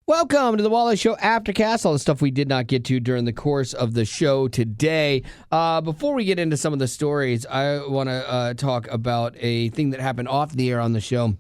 Welcome to the Wallace Show Aftercast, all the stuff we did not get to during the course of the show today. Before we get into some of the stories, I want to talk about a thing that happened off the air on the show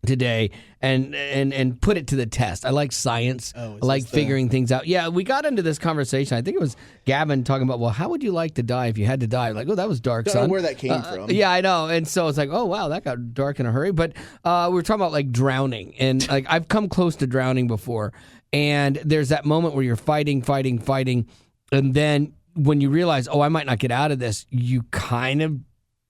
today and put it to the test. I like science. I like figuring things out. Yeah, we got into this conversation. I think it was Gavin talking about, well, how would you like to die if you had to die? Like, oh, that was dark, son. Don't know where that came from. Yeah, I know. And so it's like, oh, wow, that got dark in a hurry. But we were talking about, like, drowning. And, like, I've come close to drowning before. And there's that moment where you're fighting. And then when you realize, oh, I might not get out of this, you kind of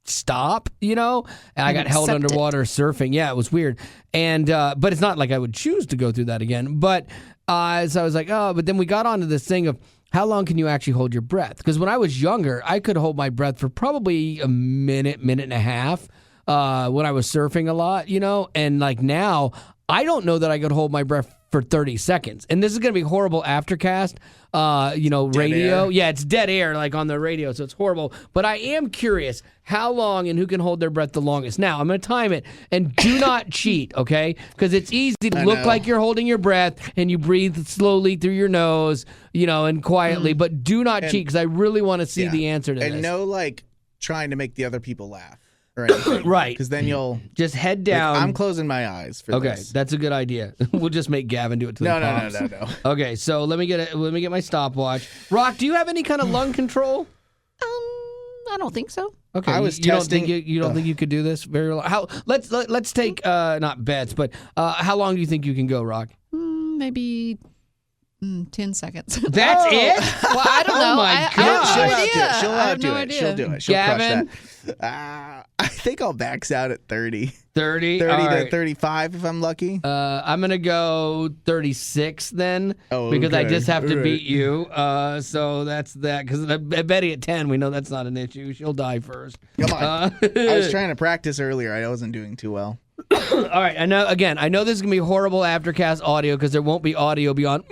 stop, you know? And I got held underwater surfing. Yeah, it was weird. And but it's not like I would choose to go through that again. But so I was like, oh, but then we got onto this thing of how long can you actually hold your breath? Because when I was younger, I could hold my breath for probably a minute and a half when I was surfing a lot, you know? And like now, I don't know that I could hold my breath for 30 seconds. And this is going to be horrible Aftercast, radio. Yeah, it's dead air like on the radio, so it's horrible. But I am curious how long and who can hold their breath the longest. Now, I'm going to time it, and do not cheat, okay? Because it's easy to look like you're holding your breath, and you breathe slowly through your nose, you know, and quietly. But do not cheat, because I really want to see the answer to this. And no, like, trying to make the other people laugh. Or anything. Right. Because then you'll just head down. Like, I'm closing my eyes for this. Okay, that's a good idea. We'll just make Gavin do it to the pops. No. Okay, so let me get my stopwatch. Rock, do you have any kind of lung control? I don't think so. Okay, I was testing. You don't think you could do this very long? How? Let's take not bets, but how long do you think you can go, Rock? Maybe 10 seconds. That's it? Well, I don't know. Oh my God. She'll outdo it. She'll do it. She'll Gavin? crush that. I think I'll max out at 30. 30? 30 All to right. 35 if I'm lucky. I'm going to go 36 then Oh, because I okay. just have to All beat you. So that's that. Because Betty at 10, we know that's not an issue. She'll die first. Come on. I was trying to practice earlier. I wasn't doing too well. All right. I know this is going to be horrible Aftercast audio because there won't be audio beyond.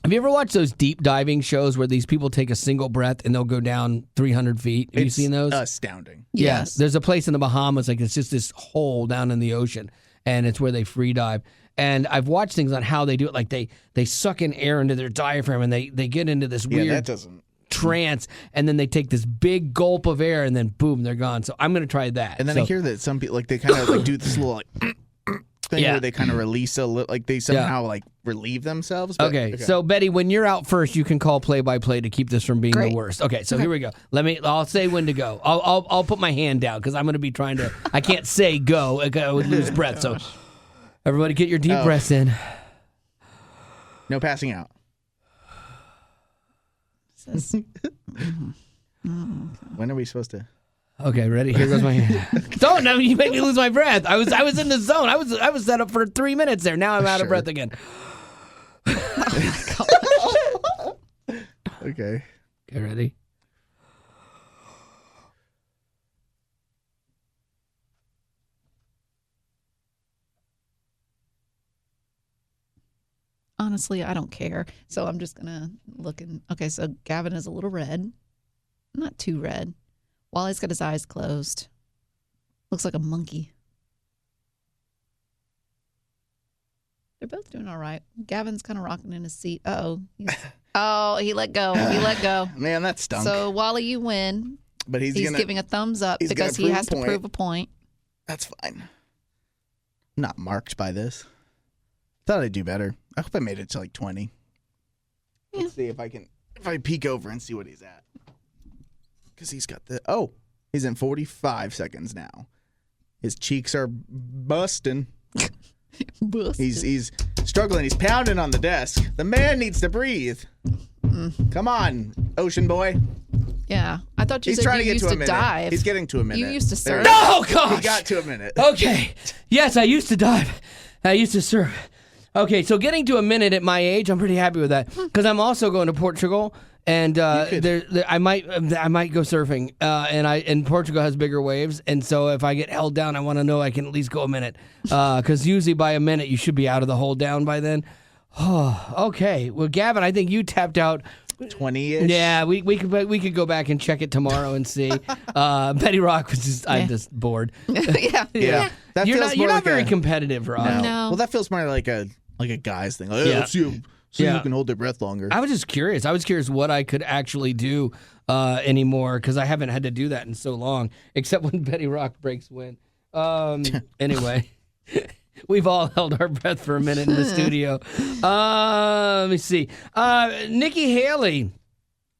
Have you ever watched those deep diving shows where these people take a single breath and they'll go down 300 feet? Have you seen those? Astounding. Yes. There's a place in the Bahamas, like it's just this hole down in the ocean, and it's where they free dive. And I've watched things on how they do it. Like they suck in air into their diaphragm, and they get into this weird trance, and then they take this big gulp of air, and then boom, they're gone. So I'm going to try that. And then I hear that some people, like, they kind of like do this little like thing where they kind of release a little, like they somehow like relieve themselves. But, okay, so Betty, when you're out first, you can call play-by-play to keep this from being the worst. Okay, so here we go. I'll say when to go. I'll put my hand down because I'm going to be trying to. I can't say go. I would lose breath. So everybody, get your deep breaths in. No passing out. When are we supposed to? Okay, ready? Here goes my hand. Don't! No, you made me lose my breath. I was in the zone. I was set up for 3 minutes there. Now I'm out of breath again. Okay. Okay, ready? Honestly, I don't care. So I'm just going to look and... Okay, so Gavin is a little red. Not too red. Wally's got his eyes closed. Looks like a monkey. They're both doing all right. Gavin's kind of rocking in his seat. Oh, he let go. He let go. Man, that stunk. So, Wally, you win. But he's giving a thumbs up because he has to prove a point. That's fine. I'm not marked by this. Thought I'd do better. I hope I made it to like 20. Yeah. Let's see if I peek over and see what he's at. Because he's got he's in 45 seconds now. His cheeks are busting. He's struggling. He's pounding on the desk. The man needs to breathe. Come on, ocean boy. Yeah, I thought you He's said trying you to get used to a to minute. dive. He's getting to a minute. You used to surf. Oh, gosh! He got to a minute. Okay. Yes, I used to dive. I used to surf. Okay, so getting to a minute at my age, I'm pretty happy with that because I'm also going to Portugal, and I might go surfing. And Portugal has bigger waves, and so if I get held down, I want to know I can at least go a minute because usually by a minute you should be out of the hold down by then. Oh, okay. Well, Gavin, I think you tapped out 20-ish. Yeah, we could go back and check it tomorrow and see. Betty Rock was just I'm just bored. Yeah. That You're feels not more like very competitive, Rock. No. Well, that feels more like a like a guy's thing. Like, Yeah. let's see who can hold their breath longer. I was just curious. I was curious what I could actually do anymore because I haven't had to do that in so long, except when Betty Rock breaks wind. Anyway, we've all held our breath for a minute in the studio. Let me see. Nikki Haley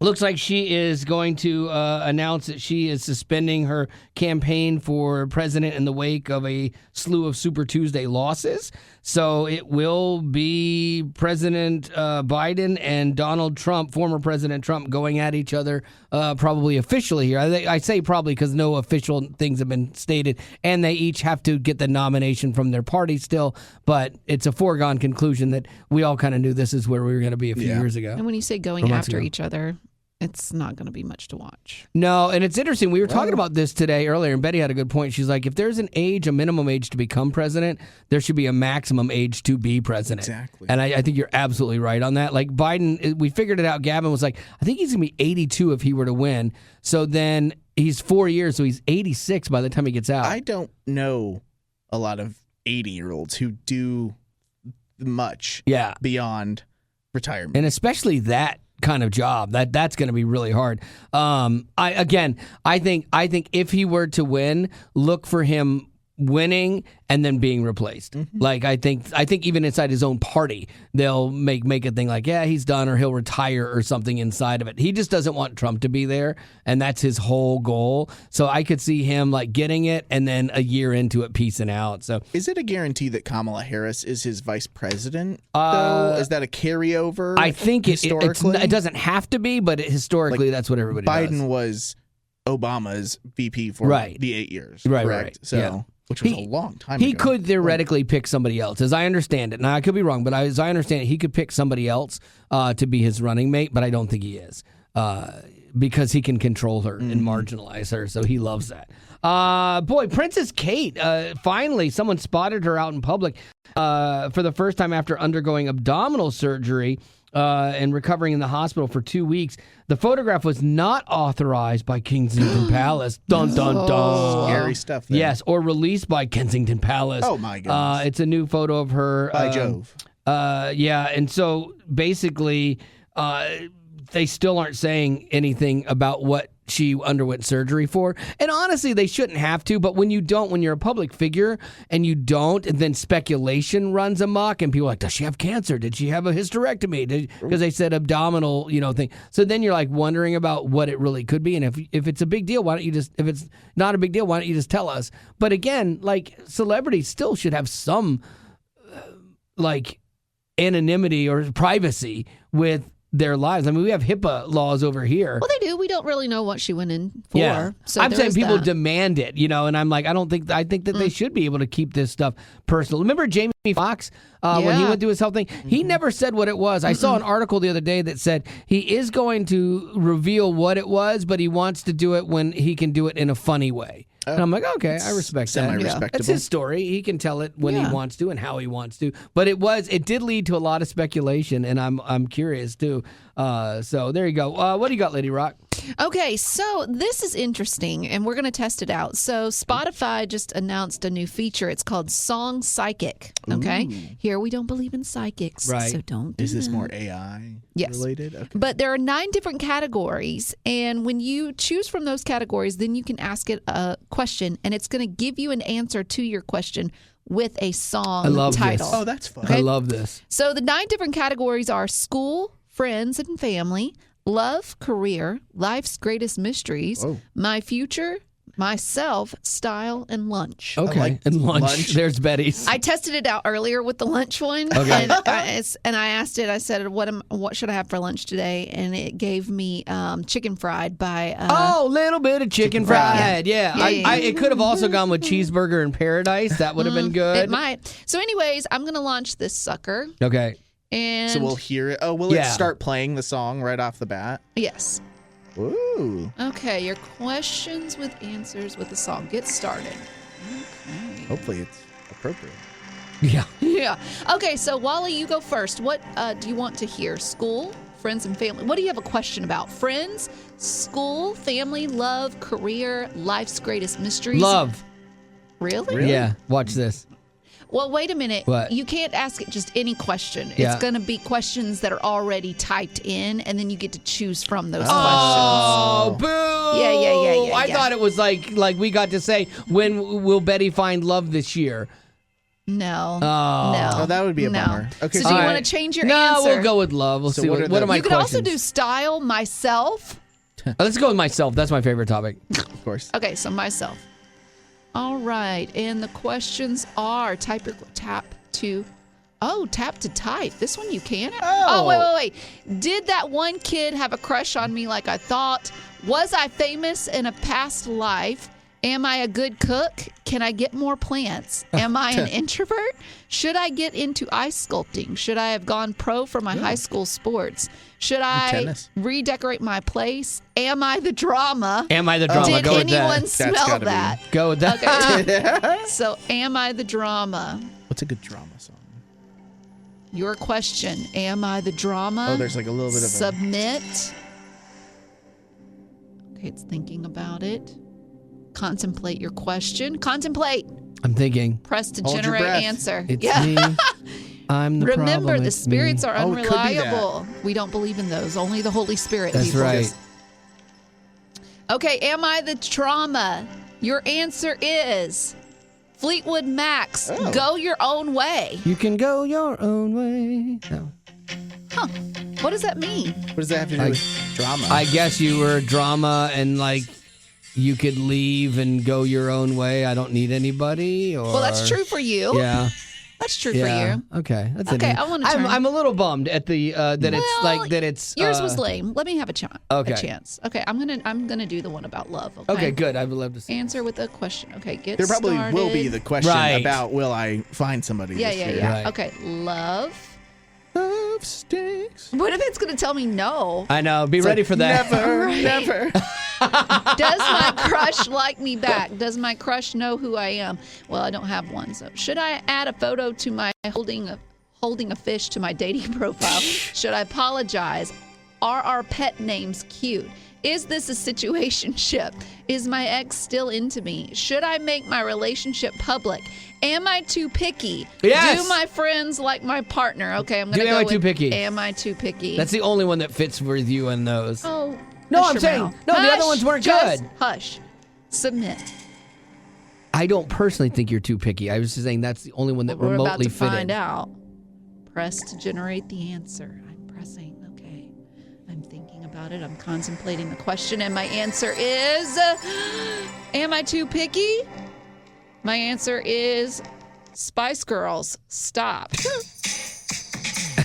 looks like she is going to announce that she is suspending her campaign for president in the wake of a slew of Super Tuesday losses. So it will be President Biden and Donald Trump, former President Trump, going at each other probably officially here. I say probably because no official things have been stated, and they each have to get the nomination from their party still. But it's a foregone conclusion that we all kind of knew this is where we were going to be a few years ago. And when you say going after each other, it's not going to be much to watch. No, and it's interesting. We were talking about this today earlier, and Betty had a good point. She's like, if there's an age, a minimum age to become president, there should be a maximum age to be president. Exactly. And I think you're absolutely right on that. Like Biden, we figured it out. Gavin was like, I think he's going to be 82 if he were to win. So then he's 4 years, so he's 86 by the time he gets out. I don't know a lot of 80-year-olds who do much beyond retirement. And especially that kind of job that's going to be really hard. I think if he were to win, look for him winning and then being replaced. Like I think even inside his own party, they'll make a thing like, yeah, he's done, or he'll retire or something inside of it. He just doesn't want Trump to be there, and that's his whole goal. So I could see him like getting it and then a year into it peacing out. So is it a guarantee that Kamala Harris is his vice president? Though? Is that a carryover? I think it doesn't have to be, but historically that's what everybody does. Biden was Obama's VP for the 8 years. Right. So which was a long time ago. He could theoretically pick somebody else, as I understand it. Now, I could be wrong, but as I understand it, he could pick somebody else to be his running mate, but I don't think he is because he can control her and marginalize her, so he loves that. Boy, Princess Kate, finally, someone spotted her out in public for the first time after undergoing abdominal surgery and recovering in the hospital for 2 weeks. The photograph was not authorized by Kensington Palace. Dun, dun, dun. Scary stuff there. Yes, or released by Kensington Palace. Oh, my goodness. It's a new photo of her. By Jove. And so basically, they still aren't saying anything about what she underwent surgery for. And honestly, they shouldn't have to, but when you're a public figure and you don't, and then speculation runs amok and people are like, does she have cancer? Did she have a hysterectomy? Because they said abdominal, thing. So then you're like wondering about what it really could be. And if it's a big deal, why don't you just, if it's not a big deal, why don't you just tell us? But again, like celebrities still should have some like anonymity or privacy with their lives. I mean, we have HIPAA laws over here. Well, they do. We don't really know what she went in for. Yeah. So I'm saying people that. demand it, and I'm like, I think that they should be able to keep this stuff personal. Remember Jamie Foxx when he went through his health thing? He never said what it was. I saw an article the other day that said he is going to reveal what it was, but he wants to do it when he can do it in a funny way. And I'm like, okay, I respect that. Semi-respectable. That's his story. He can tell it when he wants to and how he wants to. But it did lead to a lot of speculation, and I'm curious too. So there you go. What do you got, Lady Rock? Okay, so this is interesting, and we're going to test it out. So Spotify just announced a new feature. It's called Song Psychic. Okay, here we don't believe in psychics, right? So don't. Do Is this that. more AI related? Okay. But there are 9 different categories, and when you choose from those categories, then you can ask it a question, and it's going to give you an answer to your question with a song title. This. Oh, that's fun. Okay? I love this. So the 9 different categories are school, friends and family, love, career, life's greatest mysteries, my future, myself, style, and lunch. Okay, and lunch. There's Betty's. I tested it out earlier with the lunch one, Okay. and I asked it. I said, "What should I have for lunch today?" And it gave me chicken fried by. Little bit of chicken fried. Yeah. Yeah. It could have also gone with cheeseburger in paradise. That would have been good. It might. So, anyways, I'm gonna launch this sucker. Okay. And so we'll hear it. Oh, will it start playing the song right off the bat? Yes. Ooh. Okay, your questions with answers with the song. Get started. Okay. Hopefully it's appropriate. Yeah. Yeah. Okay, so Wally, you go first. What do you want to hear? School, friends, and family. What do you have a question about? Friends, school, family, love, career, life's greatest mysteries? Love. Really? Yeah. Watch this. Well, wait a minute. What? You can't ask it just any question. Yeah. It's going to be questions that are already typed in, and then you get to choose from those Oh, questions. boo! Yeah. I thought it was like we got to say, when will Betty find love this year? No. Oh. Oh, that would be a No. bummer. Okay, So so do you All want right. to change your No, answer? we'll go with love. We'll So see. what What are are my You could questions? also do style, myself. Let's go with myself. That's my favorite topic. of course. Okay, so myself. All right, and the questions are tap to type. This one you can. Oh. Wait. Did that one kid have a crush on me like I thought? Was I famous in a past life? Am I a good cook? Can I get more plants? Am I an introvert? Should I get into ice sculpting? Should I have gone pro for my high school sports? Should I Tennis. redecorate my place? Am I the drama? Am I the drama? Did Go with anyone that. smell gotta be. that? Go with that. Okay. So, am I the drama? What's a good drama song? Your question. Am I the drama? Oh, there's like a little bit of a... Submit. Okay, it's thinking about it. Contemplate your question. Contemplate. I'm thinking. Press to Hold your generate breath. answer. It's me. I'm the Remember, problem. the It's spirits me. are Oh, it could be that. unreliable. We don't believe in those. Only the Holy Spirit. That's people. right. Okay, am I the trauma? Your answer is Fleetwood Mac's Oh. Go Your Own Way. You can go your own way. No. Huh. What does that mean? What does that have to do with drama? I guess you were a drama and like you could leave and go your own way. I don't need anybody. Or Well, that's true for you. Yeah. That's true Yeah. for you. Okay. That's Okay, interesting. I wanna turn- I'm a little bummed at the that it's Well, like that it's Yours was lame. Let me have a chance. Okay. A chance. Okay, I'm gonna do the one about love. Okay. Okay, good. I would love to see. Answer with a question. Okay, get there probably started. will be the question Right. about will I find somebody Yeah. this year? Right. Okay, love. Love stinks. What if it's gonna tell me no? I know. Be ready for that. Never, Right. never. Does my crush like me back? Does my crush know who I am? Well, I don't have one. So, should I add a photo to my holding a fish to my dating profile? Should I apologize? Are our pet names cute? Is this a situationship? Is my ex still into me? Should I make my relationship public? Am I too picky? Yes. Do my friends like my partner? Okay, I'm gonna Am go I with too picky? Am I too picky? That's the only one that fits with you in those. Oh. No, hush I'm your saying- mouth. no, the other Hush, ones weren't just good. Hush. Submit. I don't personally think you're too picky. I was just saying that's the only one that We're about remotely to fit find in. out. Press to generate the answer. I'm pressing. Okay. I'm thinking about it. I'm contemplating the question, and my answer is am I too picky? My answer is Spice Girls. Stop.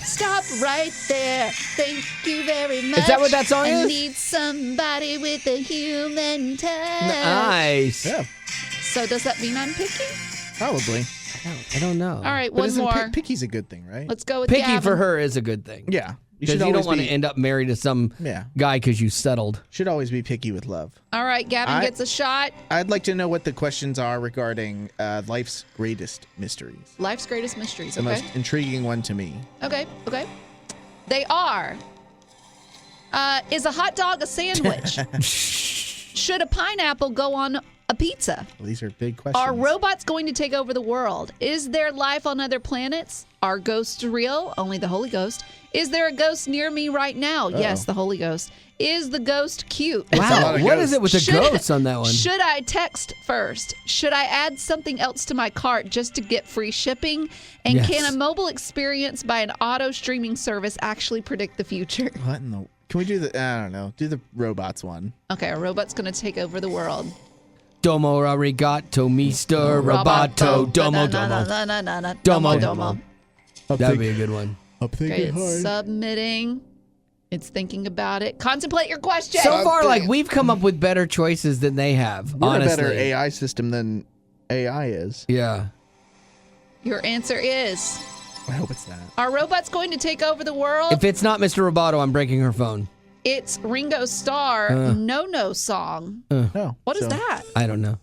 Stop right there. Thank you very much. Is that what that song I is? need somebody with a human touch. Nice. Yeah, So does that mean I'm picky? probably. I don't know. All right, But one isn't more. picky's a good thing, right? Let's go with Picky Gavin. for her is a good thing. Yeah. Because you don't want to end up married to some Yeah. guy because you settled. Should always be picky with love. All right, Gavin gets a shot. I'd like to know what the questions are regarding life's greatest mysteries. Life's greatest mysteries. The Okay. most intriguing one to me. Okay. They are. Is a hot dog a sandwich? Should a pineapple go on a pizza? Well, these are big questions. Are robots going to take over the world? Is there life on other planets? Are ghosts real? Only the Holy Ghost. Is there a ghost near me right now? Yes, the Holy Ghost. Is the ghost cute? a lot Wow. of What ghosts. is it with the ghosts on that one? Should I text first? Should I add something else to my cart just to get free shipping? And Yes. can a mobile experience by an auto streaming service actually predict the future? What in the... Can we do the... I don't know. Do the robots one. Okay, a robot's going to take over the world. Domo arigato, Mr. Roboto. Domo, domo. Domo, domo. That'd be a good one. I'm Okay, thinking it's hard. submitting. It's thinking about it. Contemplate your question. So far, like, we've come up with better choices than they have, We're honestly. a better AI system than AI is. Yeah. Your answer is, I hope it's that. are robots going to take over the world? If it's not Mr. Roboto, I'm breaking her phone. It's Ringo Starr, No No Song. No. What is so- that? I don't know.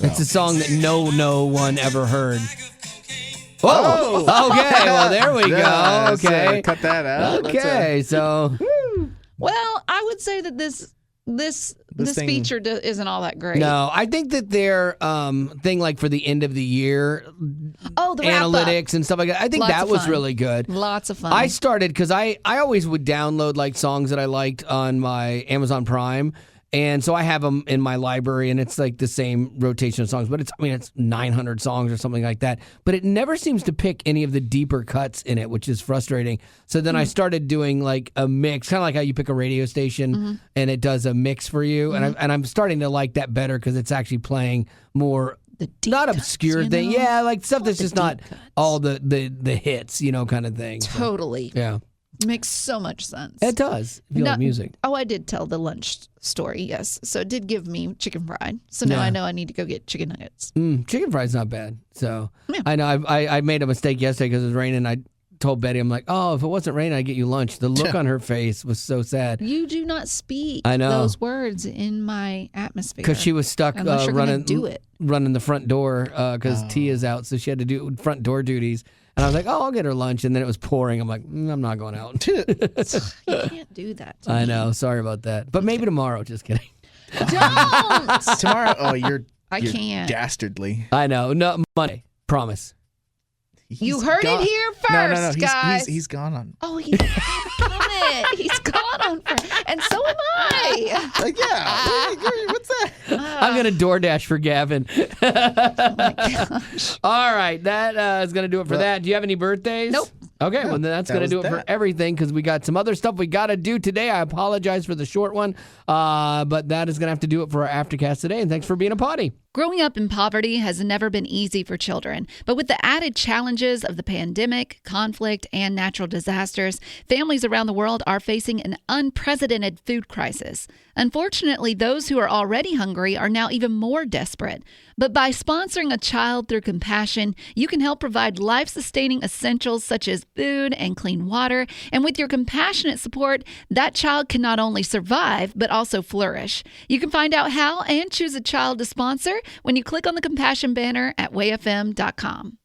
It's a song that no one ever heard. Whoa! Okay, well, there we Yeah, go. so Okay. cut that out. Okay, so... Well, I would say that this This thing- feature isn't all that great. No, I think that their thing like for the end of the year Oh, the wrap-up. analytics and stuff like that, I think Lots that of was fun. really good. Lots of fun. I started because I always would download like songs that I liked on my Amazon Prime. And so I have them in my library, and it's like the same rotation of songs, but it's 900 songs or something like that. But it never seems to pick any of the deeper cuts in it, which is frustrating. So then I started doing like a mix, kind of like how you pick a radio station and it does a mix for you. And I'm starting to like that better because it's actually playing more. The deep Not cuts, obscure you thing, know? yeah, like stuff that's the just not deep cuts. all the hits, kind of thing. So, Totally. yeah, Makes so much sense. it does. If you like music. Oh, I did tell the lunch story, yes. So it did give me chicken fried. So now Yeah. I know I need to go get chicken nuggets. Chicken fried's not bad. So Yeah. I know I made a mistake yesterday because it was raining. I told Betty, I'm like, oh, if it wasn't raining, I'd get you lunch. The look on her face was so sad You do not speak I know. those words in my atmosphere. because she was stuck Unless you're gonna running do it. running the front door because Tia's out, so she had to do front door duties. And I was like, oh, I'll get her lunch. And then it was pouring. I'm like, I'm not going out. You can't do that. to I me. know. Sorry about that. But maybe tomorrow. Just kidding. Don't. Tomorrow, you're I can't. dastardly. I know. No, Monday. Promise. You He's heard gone- it here No, first, no. guys. He's gone on. Oh, he's done it. He's gone on for, and so am I. Like, yeah. What's that? I'm going to DoorDash for Gavin. Oh my gosh. All right, that is going to do it for that. Do you have any birthdays? Nope. Okay, well, then that's that going to was do it for that. everything because we got some other stuff we got to do today. I apologize for the short one, but that is going to have to do it for our Aftercast today, and thanks for being a potty. Growing up in poverty has never been easy for children, but with the added challenges of the pandemic, conflict, and natural disasters, families around the world are facing an unprecedented food crisis. Unfortunately, those who are already hungry are now even more desperate. But by sponsoring a child through compassion, you can help provide life-sustaining essentials such as food and clean water. And with your compassionate support, that child can not only survive, but also flourish. You can find out how and choose a child to sponsor when you click on the compassion banner at wayfm.com.